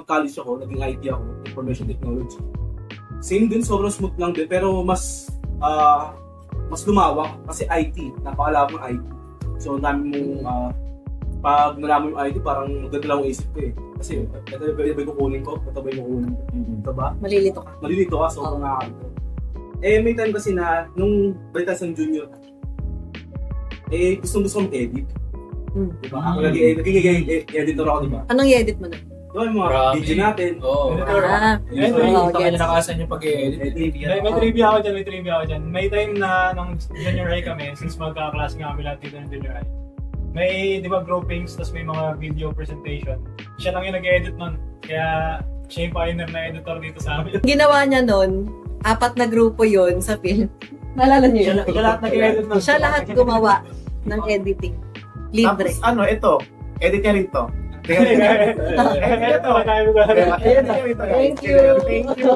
college ako, naging IT ako, Information Technology. Same din, sobrang smooth lang din, pero mas lumawak kasi IT, napakalawak ng IT. So, ang dami mong, pag nalaman yung IT, parang maganda lang ang isip ko eh. Kasi, ito ba yung kukunin ko? Ito ba yung kukunin ko? Ito ba? Malilito ka. Malilito ka, so nakakalimutan. May time kasi na, nung balitas ng junior, gusto kong edit. Diba? Ako naging editor ako, diba? Anong i-edit mo na? Diba yung mga Grabe. video natin? Oo. Nakasan yung pag-edit. May trivia ako dyan. May time na nung junior high kami, since magkakaklase nga kami lahat dito ng junior high. May, di ba, groupings, tapos may mga video presentation. Siya lang yung nag-edit nun. Kaya siya yung pioneer na editor dito sa amin. Ginawa niya nun, 4 na grupo yon sa film. Naalala niyo yun? Siya lahat nag-edit nun. Siya lahat gumawa ng editing. Libre. Tapos ito, edit niya rin to. Ito, kaya mo Edit niya rin to. Thank you. Thank you.